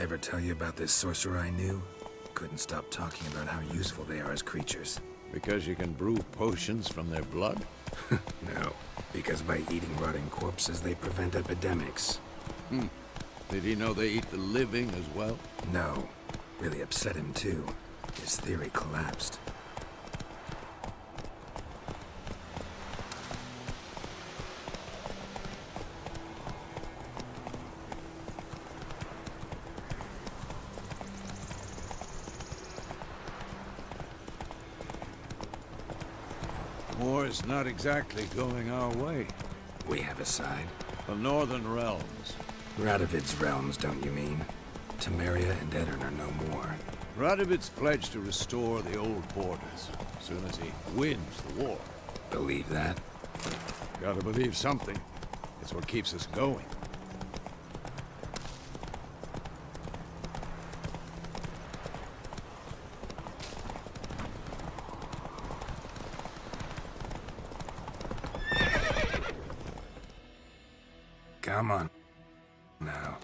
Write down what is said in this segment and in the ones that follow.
Ever tell you about this sorcerer I knew? Couldn't stop talking about how useful they are as creatures. Because you can brew potions from their blood? No, because by eating rotting corpses, they prevent epidemics. Did he know they eat the living as well? No. Really upset him, too. His theory collapsed. War's not exactly going our way. We have a side. The Northern Realms. Radovid's realms, don't you mean? Temeria and Edirn are no more. Radovid's pledged to restore the old borders as soon as he wins the war. Believe that? Gotta believe something. It's what keeps us going. Come on. Now.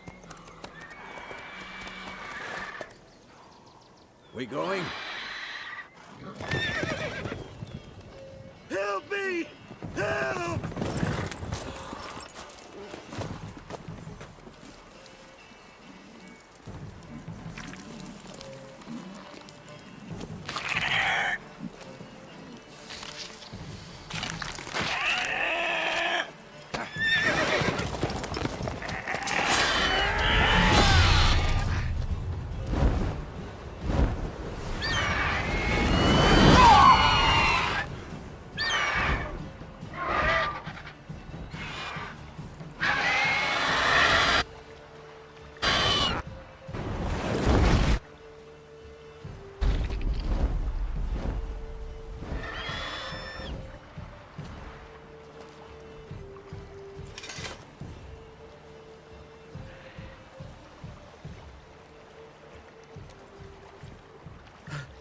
We going? Help me! Help!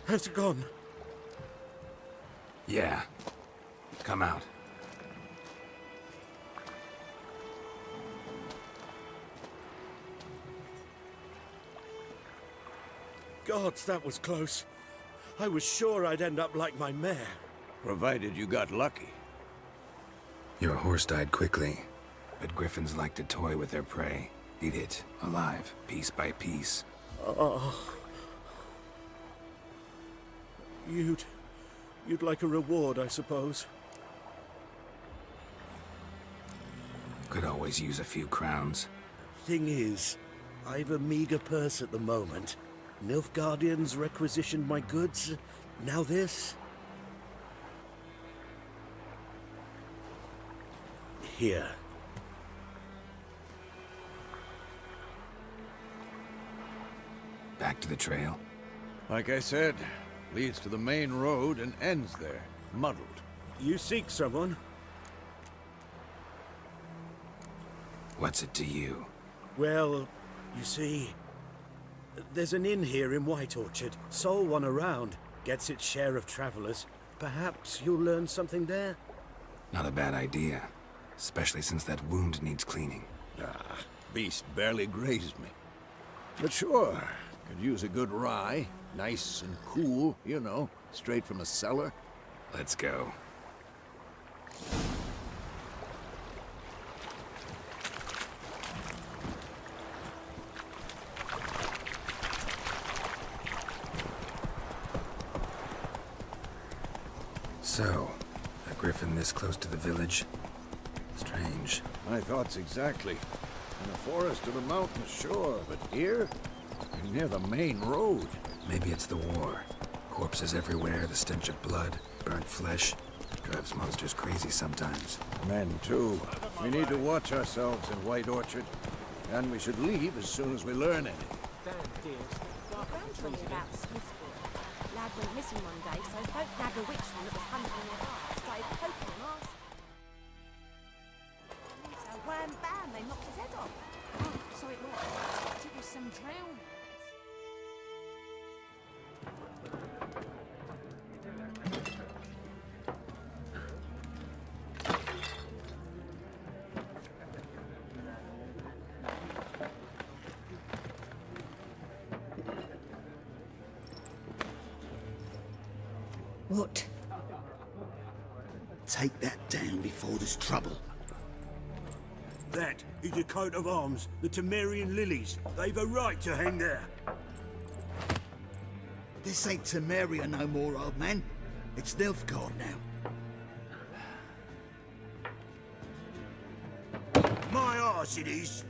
Has it gone? Yeah. Come out. Gods, that was close. I was sure I'd end up like my mare. Provided you got lucky. Your horse died quickly, but griffins like to toy with their prey. Eat it, alive, piece by piece. Oh. You'd like a reward, I suppose. Could always use a few crowns. Thing is, I've a meager purse at the moment. Nilfgaardians requisitioned my goods. Now this. Here. Back to the trail. Like I said, leads to the main road and ends there, muddled. You seek someone? What's it to you? Well, you see, there's an inn here in White Orchard. Sole one around. Gets its share of travelers. Perhaps you'll learn something there? Not a bad idea. Especially since that wound needs cleaning. Ah, beast barely grazed me. But sure, could use a good rye. Nice and cool, you know, straight from a cellar. Let's go. So, a griffin this close to the village? Strange. My thoughts exactly. In the forest or the mountains, sure, but here? Near the main road. Maybe it's the war. Corpses everywhere, the stench of blood, burnt flesh. Drives monsters crazy sometimes. Men, too. We need to watch ourselves in White Orchard. And we should leave as soon as we learn anything. My grand told me about Smithsburg. Lad went missing one day, so folk nabbed a witch one that was hunting in the dark. Started poking on us. So wham bam, they knocked his head off. Oh, so it was. It was some drowned. What? Take that down before there's trouble. That is a coat of arms, the Temerian Lilies. They've a right to hang there. This ain't Temerian no more, old man. It's Nilfgaard now. My arse it is.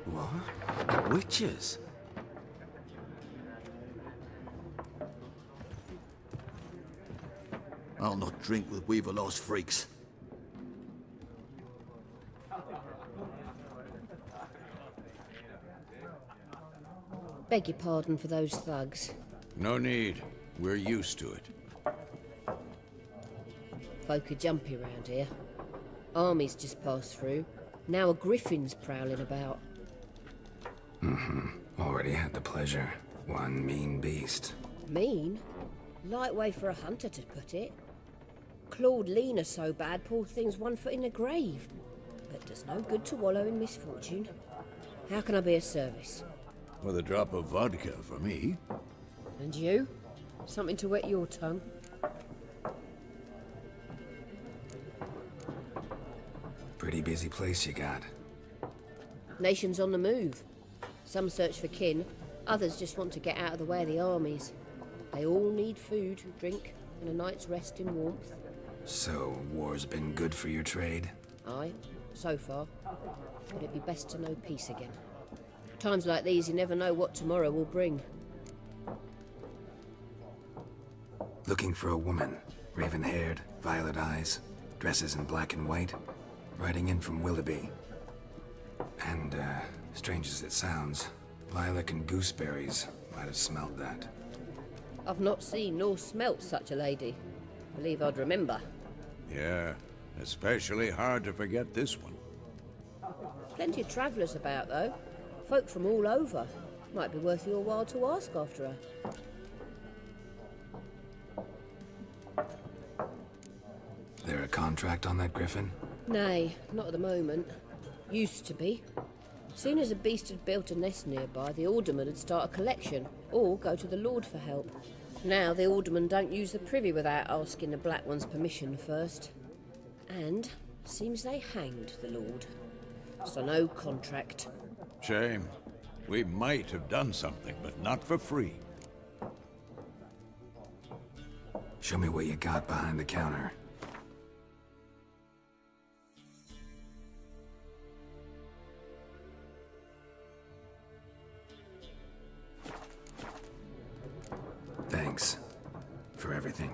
What? Witches? I'll not drink with Weaver-lost freaks. Beg your pardon for those thugs. No need. We're used to it. Folk are jumpy round here. Armies just passed through. Now a griffin's prowling about. Already had the pleasure. One mean beast. Mean? Light way for a hunter to put it. Clawed Lena so bad, poor thing's 1 foot in the grave. But does no good to wallow in misfortune. How can I be of service? With a drop of vodka for me. And you? Something to wet your tongue? Pretty busy place you got. Nations on the move. Some search for kin, others just want to get out of the way of the armies. They all need food, drink, and a night's rest in warmth. So, war's been good for your trade? Aye, so far. But it'd be best to know peace again. Times like these, you never know what tomorrow will bring. Looking for a woman. Raven-haired, violet eyes, dresses in black and white. Riding in from Willoughby. And, strange as it sounds, Lilac and Gooseberries might have smelled that. I've not seen nor smelt such a lady. Believe I'd remember. Yeah, especially hard to forget this one. Plenty of travellers about, though. Folk from all over. Might be worth your while to ask after her. There a contract on that griffin? Nay, not at the moment. Used to be. Soon as a beast had built a nest nearby, the alderman would start a collection, or go to the Lord for help. Now the aldermen don't use the privy without asking the Black One's permission first. And seems they hanged the Lord. So no contract. Shame. We might have done something, but not for free. Show me what you got behind the counter. Thanks for everything.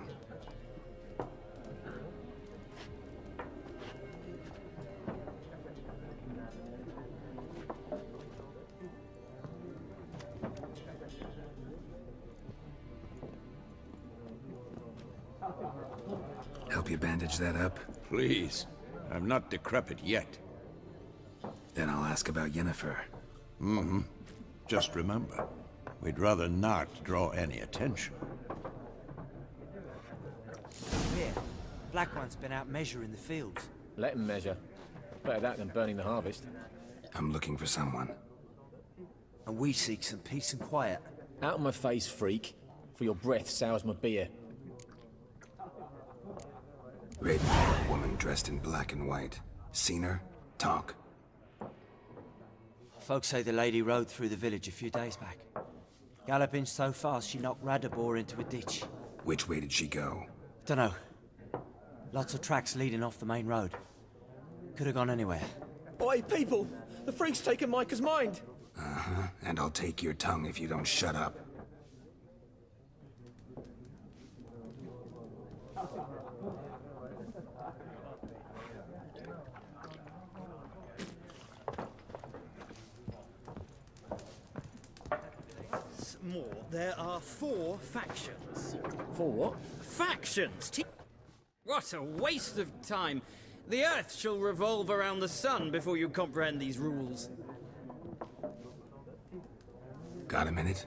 Help you bandage that up? Please. I'm not decrepit yet. Then I'll ask about Yennefer. Just remember, we'd rather not draw any attention. Here, Black One's been out measuring the fields. Let him measure. Better that than burning the harvest. I'm looking for someone. And we seek some peace and quiet. Out of my face, freak. For your breath sours my beer. Raven-haired woman dressed in black and white. Seen her? Talk. Folks say the lady rode through the village a few days back. Galloping so fast she knocked Radabor into a ditch. Which way did she go? Dunno. Lots of tracks leading off the main road. Could have gone anywhere. Oi, people! The freak's taken Micah's mind! Uh-huh. And I'll take your tongue if you don't shut up. More, there are 4 factions. For what? Factions! What a waste of time. The Earth shall revolve around the sun before you comprehend these rules. Got a minute?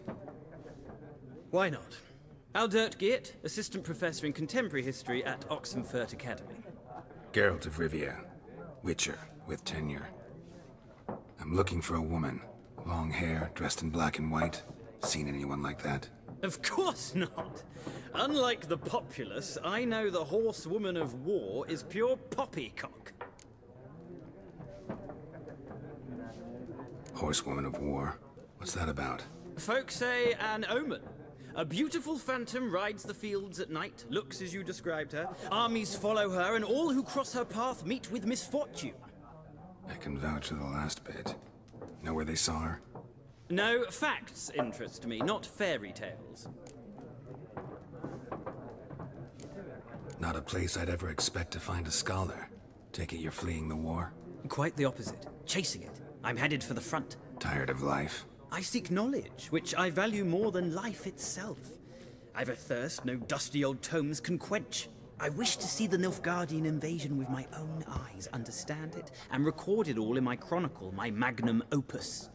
Why not? Aldert Geert, Assistant Professor in Contemporary History at Oxenfurt Academy. Geralt of Rivia, Witcher, with tenure. I'm looking for a woman. Long hair, dressed in black and white. Seen anyone like that? Of course not. Unlike the populace, I know the horsewoman of war is pure poppycock. Horsewoman of war? What's that about? Folk say an omen. A beautiful phantom rides the fields at night, looks as you described her. Armies follow her, and all who cross her path meet with misfortune. I can vouch for the last bit. Know where they saw her? No, facts interest me, not fairy tales. Not a place I'd ever expect to find a scholar. Take it you're fleeing the war? Quite the opposite. Chasing it. I'm headed for the front. Tired of life? I seek knowledge, which I value more than life itself. I've a thirst no dusty old tomes can quench. I wish to see the Nilfgaardian invasion with my own eyes, understand it, and record it all in my chronicle, my magnum opus.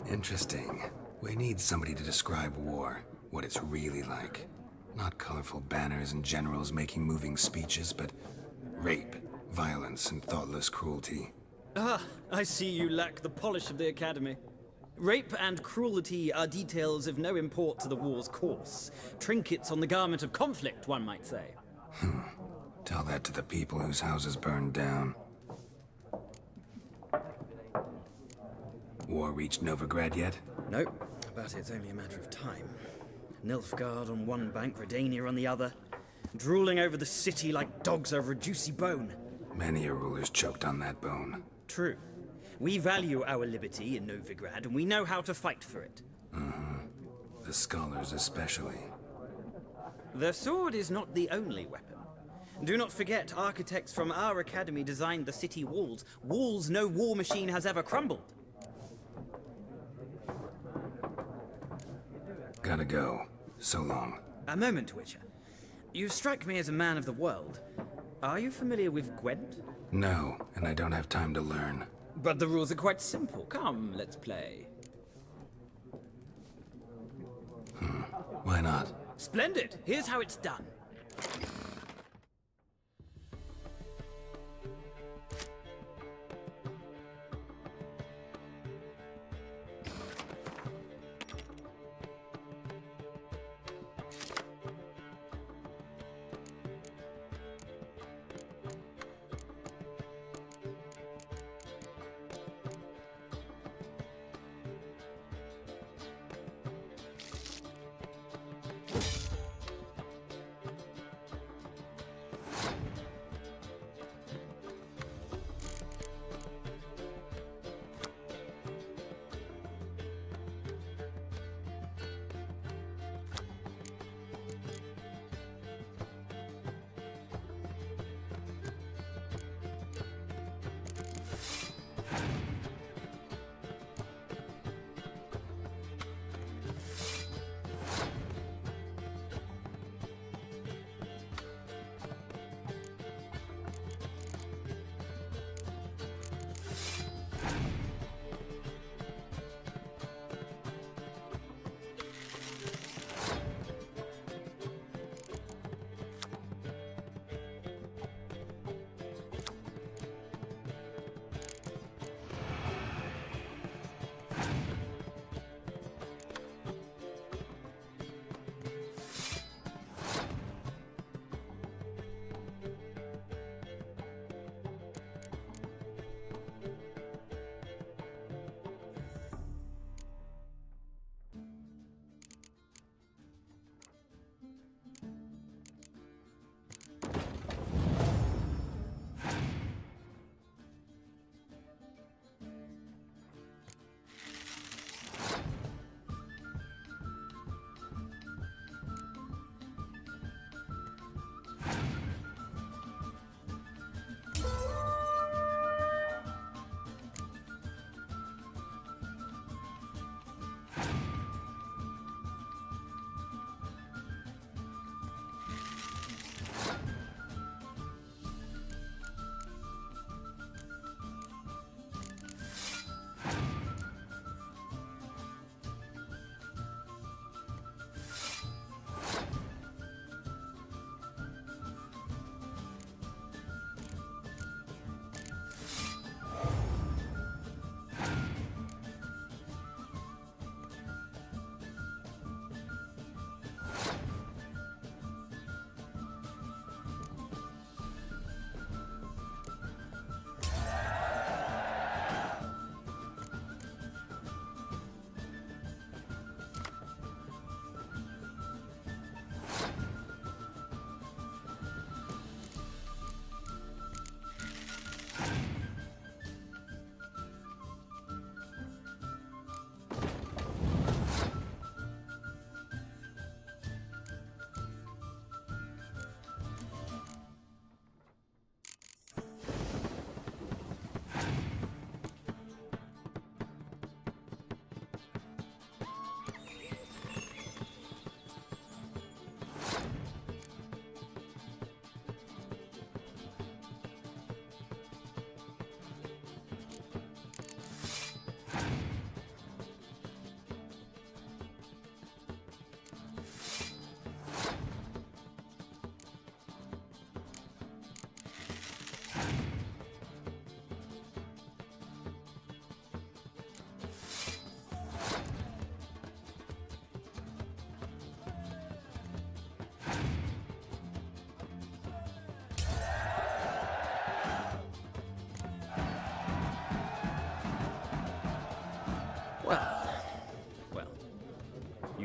Interesting. We need somebody to describe war, what it's really like. Not colorful banners and generals making moving speeches, but rape, violence, and thoughtless cruelty. Ah, I see you lack the polish of the Academy. Rape and cruelty are details of no import to the war's course. Trinkets on the garment of conflict, one might say. Tell that to the people whose houses burned down. War reached Novigrad yet? Nope, but it's only a matter of time. Nilfgaard on one bank, Redania on the other, drooling over the city like dogs over a juicy bone. Many a ruler's choked on that bone. True. We value our liberty in Novigrad, and we know how to fight for it. The scholars especially. The sword is not the only weapon. Do not forget, architects from our academy designed the city walls. Walls no war machine has ever crumbled. Gotta go. So long. A moment, Witcher. You strike me as a man of the world. Are you familiar with Gwent? No, and I don't have time to learn. But the rules are quite simple. Come, let's play. Why not? Splendid! Here's how it's done.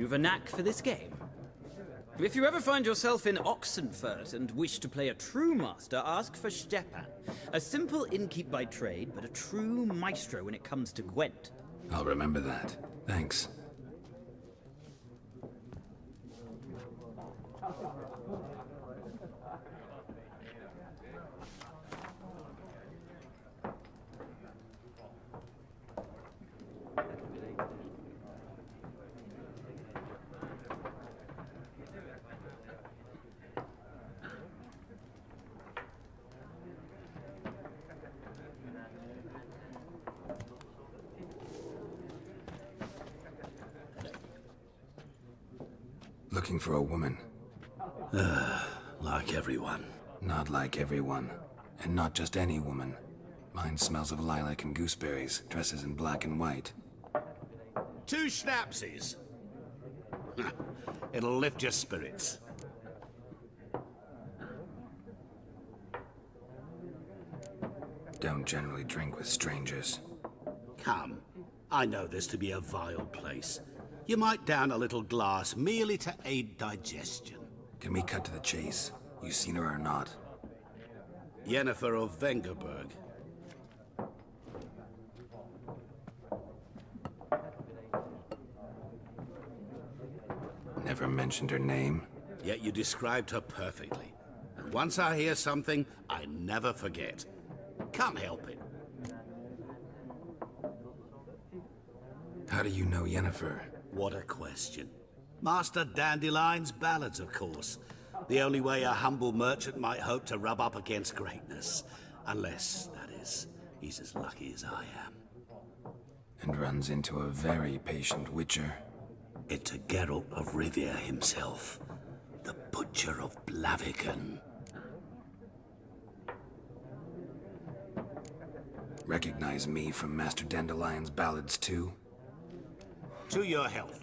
You've a knack for this game. If you ever find yourself in Oxenfurt and wish to play a true master, ask for Stepan. A simple innkeep by trade, but a true maestro when it comes to Gwent. I'll remember that. Thanks. Looking for a woman. Like everyone. Not like everyone. And not just any woman. Mine smells of lilac and gooseberries, dresses in black and white. 2 schnapsies. It'll lift your spirits. Don't generally drink with strangers. Come. I know this to be a vile place. You might down a little glass merely to aid digestion. Can we cut to the chase? You seen her or not? Yennefer of Vengerberg. Never mentioned her name. Yet you described her perfectly. And once I hear something, I never forget. Can't help it. How do you know Yennefer? What a question. Master Dandelion's ballads, of course. The only way a humble merchant might hope to rub up against greatness. Unless, that is, he's as lucky as I am. And runs into a very patient witcher. It's a Geralt of Rivia himself. The Butcher of Blaviken. Recognize me from Master Dandelion's ballads too? To your health.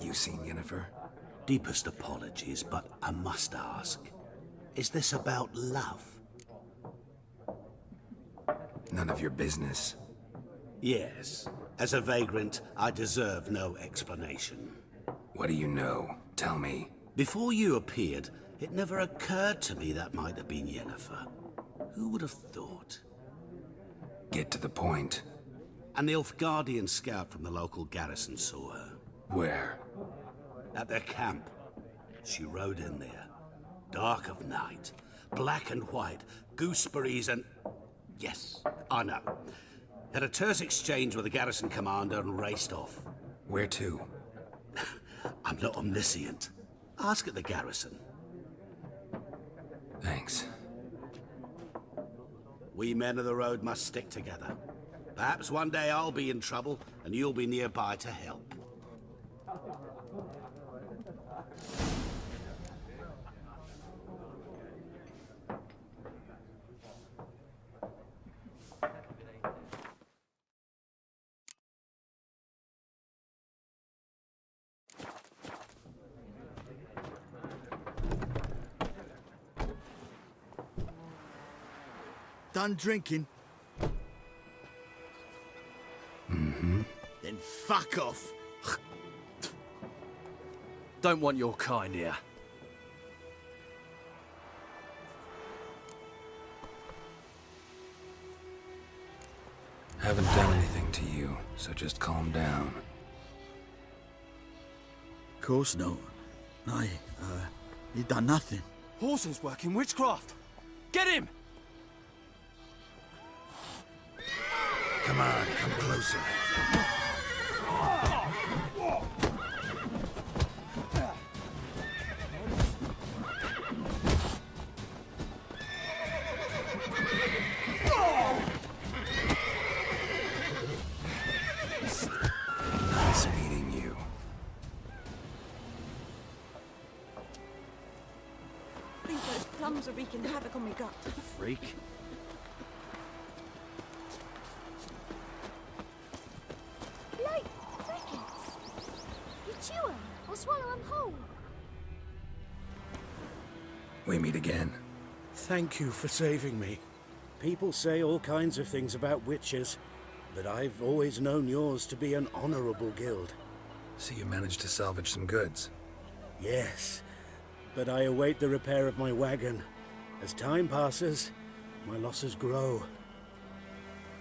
You seen Yennefer? Deepest apologies, but I must ask. Is this about love? None of your business. Yes. As a vagrant, I deserve no explanation. What do you know? Tell me. Before you appeared, it never occurred to me that might have been Yennefer. Who would have thought? Get to the point. An Nilfgaardian scout from the local garrison saw her. Where? At their camp. She rode in there. Dark of night. Black and white. Gooseberries and... Yes, I know. Had a terse exchange with the garrison commander and raced off. Where to? I'm not omniscient. Ask at the garrison. Thanks. We men of the road must stick together. Perhaps one day I'll be in trouble and you'll be nearby to help. Done drinking? Mm-hmm. Then fuck off. Don't want your kind here. Haven't done anything to you, so just calm down. Of course not. He done nothing. Horson's working witchcraft. Get him! Come on, come closer. Nice meeting you. I think those plums are wreaking havoc on my gut. Freak. Like crickets. You chew 'em or swallow 'em whole. We meet again. Thank you for saving me. People say all kinds of things about witches. but I've always known yours to be an honorable guild. So you managed to salvage some goods? Yes, but I await the repair of my wagon. As time passes, my losses grow.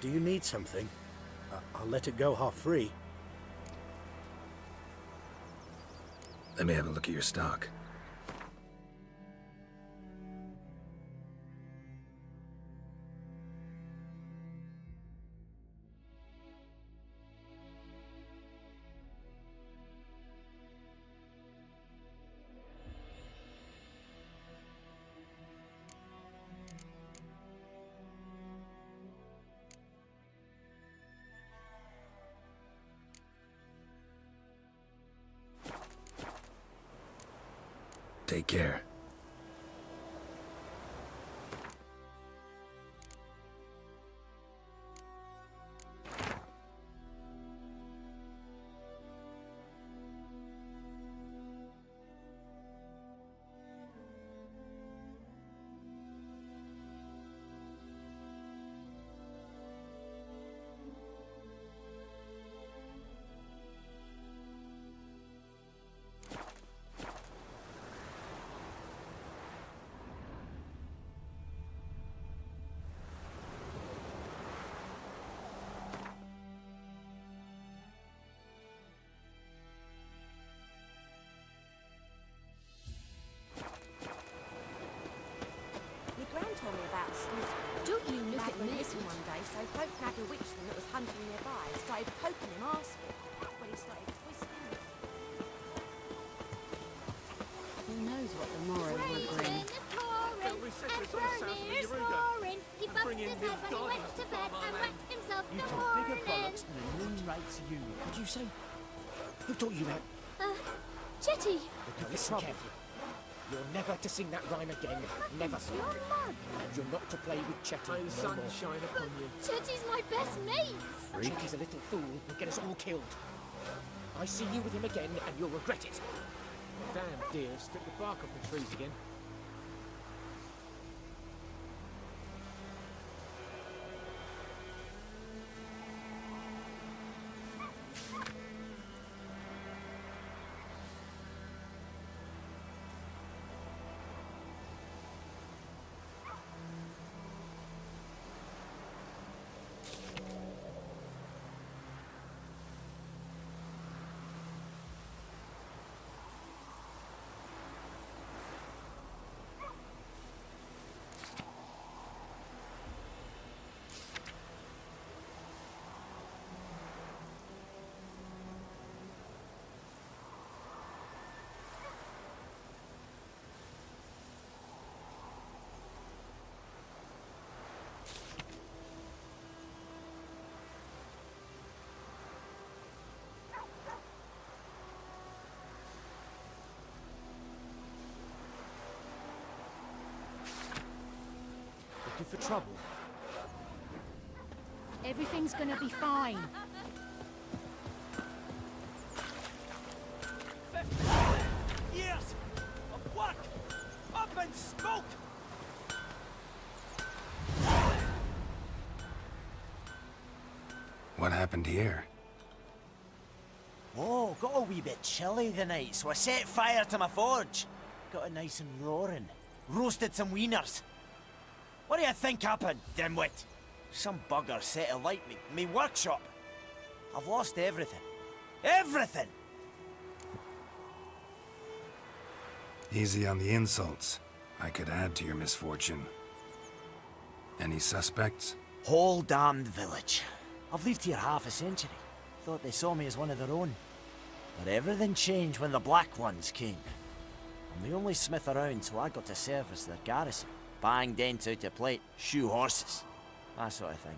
Do you need something? I'll let it go half-free. Let me have a look at your stock. Take care. Told me about a sleuth. Don't you look Lad at went me. missing one day, so folk nabbed a witchman that was hunting nearby and started poking him asking. When he started twisting it. Who knows what the morrow will bring? Raisin is pouring, and Bernie is roaring. He bumped his head when he went to bed and whacked himself You the talk bigger morning. bollocks than the moon writes you. What do you say? Who taught you that? Chetty, Now listen carefully. You're never to sing that rhyme again. Never. your mug. And you're not to play with Chetty. May the sun shine upon you. Chetty's my best mate. Chetty's a little fool who'll get us all killed. I see you with him again and you'll regret it. Damn deer, stick the bark off the trees again. Looking for trouble? Everything's gonna be fine. Years of work up in smoke! What happened here? Oh, got a wee bit chilly the night, so I set fire to my forge. Got it nice and roaring. Roasted some wieners. What do you think happened, dimwit? Some bugger set alight me workshop. I've lost everything. Everything! Easy on the insults. I could add to your misfortune. Any suspects? Whole damned village. I've lived here half a century. Thought they saw me as one of their own. But everything changed when the Black Ones came. I'm the only smith around, so I got to service their garrison. Bang dents out of plate, shoe horses. That sort of thing.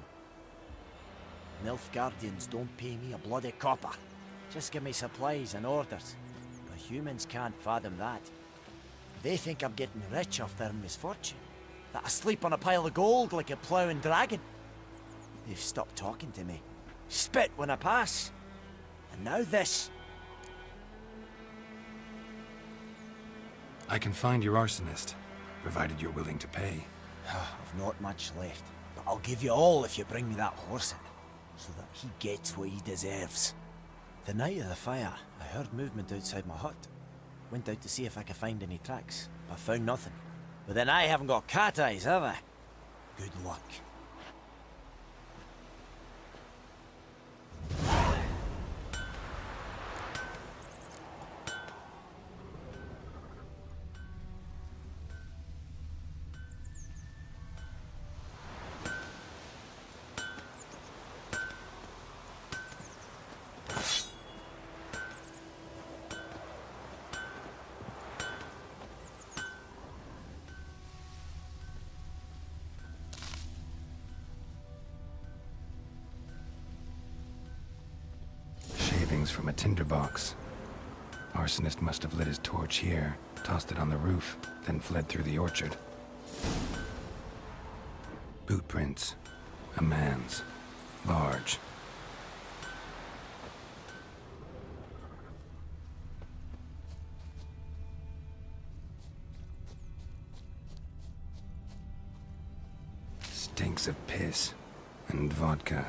Nilfgaardians don't pay me a bloody copper. Just give me supplies and orders. But humans can't fathom that. They think I'm getting rich off their misfortune. That I sleep on a pile of gold like a ploughing dragon. They've stopped talking to me. Spit when I pass. And now this. I can find your arsonist, provided you're willing to pay. I've not much left, but I'll give you all if you bring me that horse in. so that he gets what he deserves. The night of the fire, I heard movement outside my hut. Went out to see if I could find any tracks, but found nothing. But then I haven't got cat eyes, have I? Good luck. From a tinderbox. Arsonist must have lit his torch here, tossed it on the roof, then fled through the orchard. Boot prints. A man's. Large. Stinks of piss and vodka.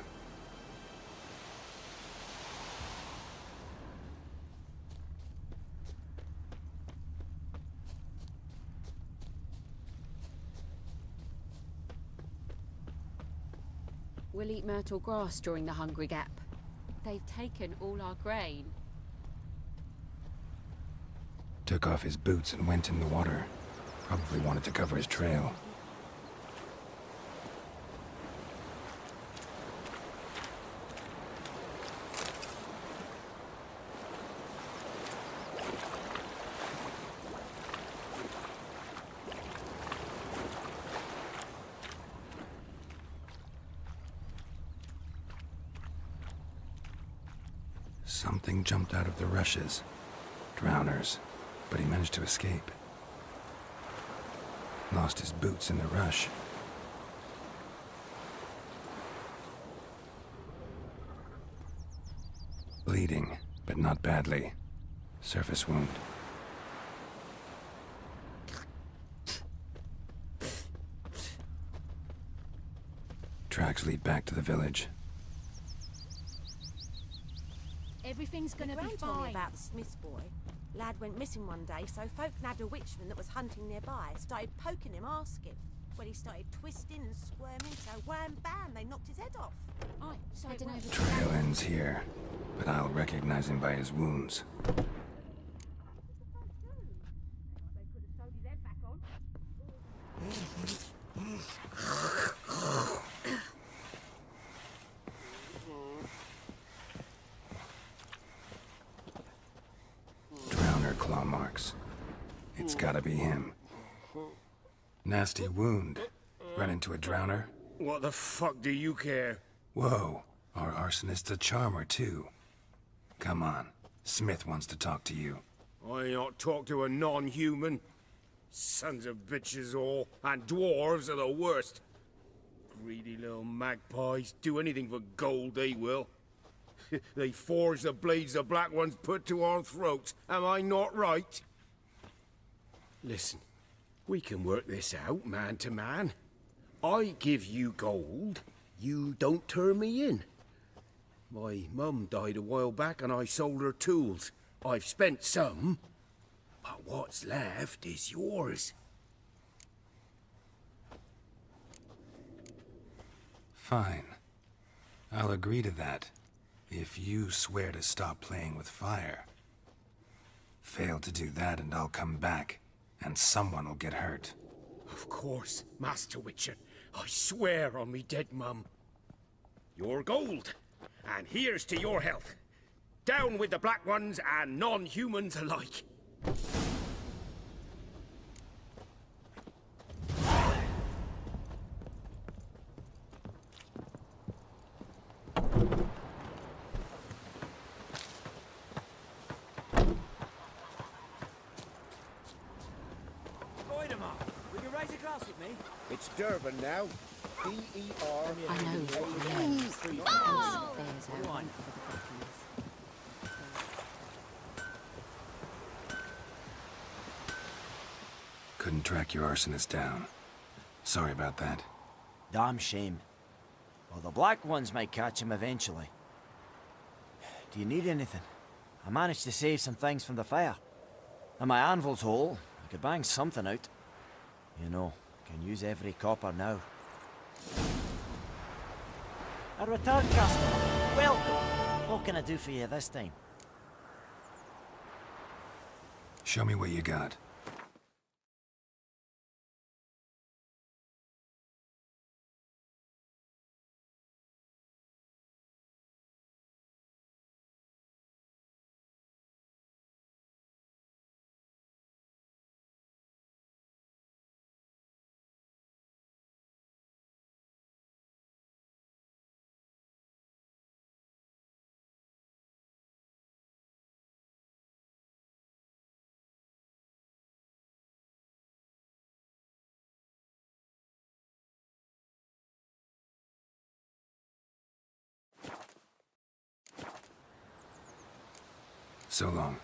We'll eat myrtle grass during the hungry gap. They've taken all our grain. Took off his boots and went in the water. Probably wanted to cover his trail. Something jumped out of the rushes. Drowners. But he managed to escape. Lost his boots in the rush. Bleeding, but not badly. Surface wound. Tracks lead back to the village. Everything's gonna be fine. Told me about the Smith's boy. Lad went missing one day, so folk nabbed a witchman that was hunting nearby. Started poking him, asking. Well, he started twisting and squirming, so wham bam, they knocked his head off. So I don't know. Trail ends here, but I'll recognize him by his wounds. Claw marks. It's gotta be him. Nasty wound. Run into a drowner? What the fuck do you care? Whoa, our arsonist's a charmer too. Come on, Smith wants to talk to you. I ain't not talk to a non-human. Sons of bitches all, and dwarves are the worst. Greedy little magpies, do anything for gold they will. They forge the blades the black ones put to our throats. Am I not right? Listen, we can work this out, man to man. I give you gold, you don't turn me in. My mum died a while back and I sold her tools. I've spent some, but what's left is yours. Fine. I'll agree to that. If you swear to stop playing with fire. Fail to do that and I'll come back, and someone will get hurt. Of course, Master Witcher. I swear on me dead mum. Your gold, and here's to your health. Down with the black ones and non-humans alike. It's Durban now. D-E-R. I know what Oh! Couldn't track your arsonist down. Sorry about that. Damn shame. Well, the black ones might catch him eventually. Do you need anything? I managed to save some things from the fire. And my anvil's whole. I could bang something out. You know, can use every copper now. A return customer. Welcome. What can I do for you this time? Show me what you got. So long.